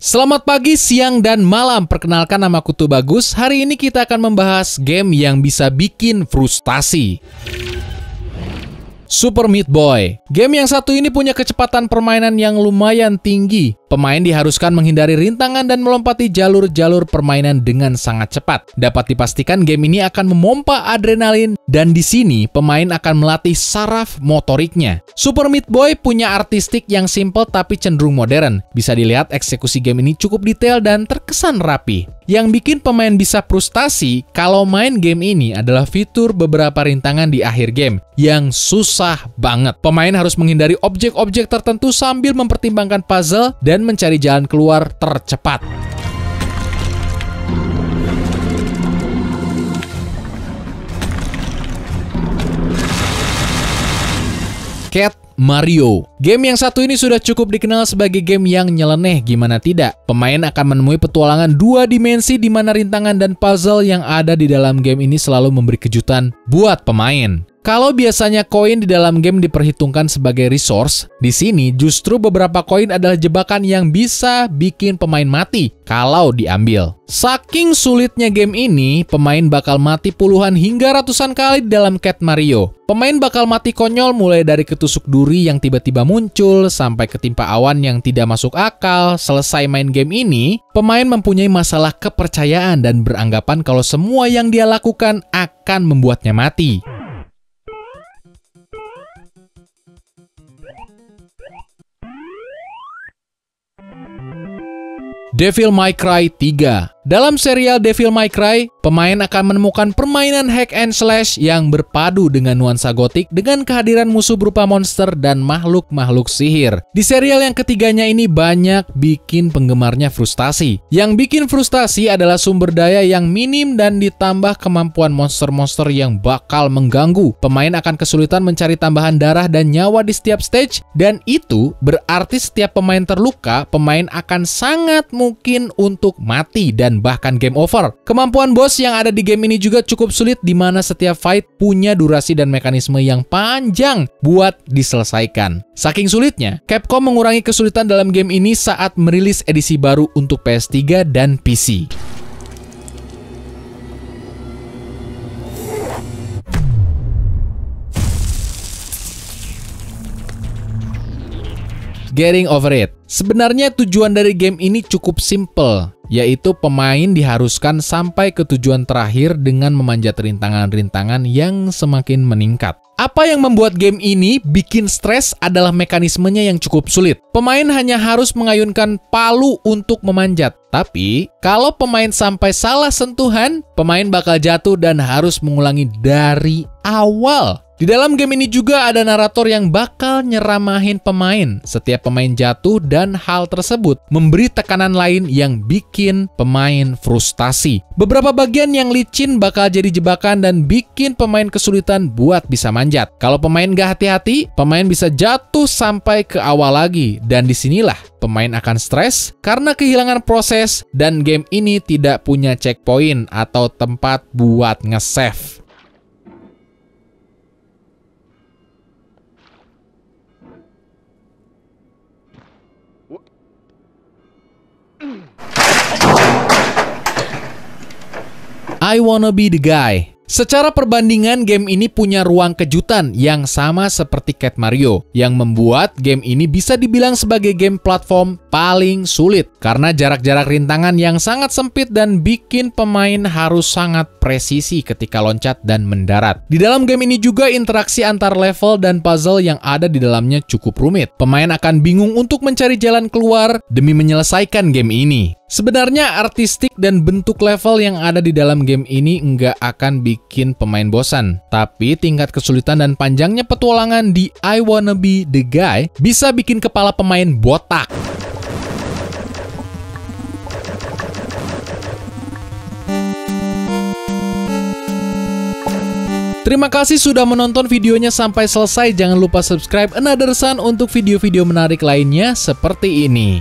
Selamat pagi, siang, dan malam. Perkenalkan, nama aku Tuh Bagus. Hari ini kita akan membahas game yang bisa bikin frustasi. Super Meat Boy. Game yang satu ini punya kecepatan permainan yang lumayan tinggi. Pemain diharuskan menghindari rintangan dan melompati jalur-jalur permainan dengan sangat cepat. Dapat dipastikan game ini akan memompa adrenalin dan di sini pemain akan melatih saraf motoriknya. Super Meat Boy punya artistik yang simple tapi cenderung modern. Bisa dilihat eksekusi game ini cukup detail dan terkesan rapi. Yang bikin pemain bisa frustasi kalau main game ini adalah fitur beberapa rintangan di akhir game yang susah banget. Pemain harus menghindari objek-objek tertentu sambil mempertimbangkan puzzle dan mencari jalan keluar tercepat. Cat Mario. Game yang satu ini sudah cukup dikenal sebagai game yang nyeleneh, gimana tidak. Pemain akan menemui petualangan dua dimensi di mana rintangan dan puzzle yang ada di dalam game ini selalu memberi kejutan buat pemain. Kalau biasanya koin di dalam game diperhitungkan sebagai resource, di sini justru beberapa koin adalah jebakan yang bisa bikin pemain mati kalau diambil. Saking sulitnya game ini, pemain bakal mati puluhan hingga ratusan kali di dalam Cat Mario. Pemain bakal mati konyol mulai dari ketusuk duri yang tiba-tiba muncul, sampai ketimpa awan yang tidak masuk akal. Selesai main game ini, pemain mempunyai masalah kepercayaan dan beranggapan kalau semua yang dia lakukan akan membuatnya mati. Devil May Cry 3. Dalam serial Devil May Cry, pemain akan menemukan permainan hack and slash yang berpadu dengan nuansa gotik dengan kehadiran musuh berupa monster dan makhluk-makhluk sihir. Di serial yang ketiganya ini banyak bikin penggemarnya frustasi. Yang bikin frustasi adalah sumber daya yang minim dan ditambah kemampuan monster-monster yang bakal mengganggu. Pemain akan kesulitan mencari tambahan darah dan nyawa di setiap stage, dan itu berarti setiap pemain terluka, pemain akan sangat mungkin untuk mati dan bahkan game over. Kemampuan boss yang ada di game ini juga cukup sulit, di mana setiap fight punya durasi dan mekanisme yang panjang buat diselesaikan. Saking sulitnya, Capcom mengurangi kesulitan dalam game ini saat merilis edisi baru untuk PS3 dan PC. Getting Over It. Sebenarnya tujuan dari game ini cukup simple, yaitu pemain diharuskan sampai ke tujuan terakhir dengan memanjat rintangan-rintangan yang semakin meningkat. Apa yang membuat game ini bikin stres adalah mekanismenya yang cukup sulit. Pemain hanya harus mengayunkan palu untuk memanjat. Tapi, kalau pemain sampai salah sentuhan, pemain bakal jatuh dan harus mengulangi dari awal. Di dalam game ini juga ada narator yang bakal nyeramahin pemain setiap pemain jatuh, dan hal tersebut memberi tekanan lain yang bikin pemain frustasi. Beberapa bagian yang licin bakal jadi jebakan dan bikin pemain kesulitan buat bisa manjat. Kalau pemain gak hati-hati, pemain bisa jatuh sampai ke awal lagi, dan disinilah pemain akan stres karena kehilangan proses, dan game ini tidak punya checkpoint atau tempat buat nge-save. I Wanna Be The Guy. Secara perbandingan, game ini punya ruang kejutan yang sama seperti Cat Mario, yang membuat game ini bisa dibilang sebagai game platform paling sulit karena jarak-jarak rintangan yang sangat sempit dan bikin pemain harus sangat presisi ketika loncat dan mendarat. Di dalam game ini juga interaksi antar level dan puzzle yang ada di dalamnya cukup rumit. Pemain akan bingung untuk mencari jalan keluar demi menyelesaikan game ini. Sebenarnya artistik dan bentuk level yang ada di dalam game ini nggak akan bikin pemain bosan. Tapi tingkat kesulitan dan panjangnya petualangan di I Wanna Be The Guy bisa bikin kepala pemain botak. Terima kasih sudah menonton videonya sampai selesai. Jangan lupa subscribe Another Sun untuk video-video menarik lainnya seperti ini.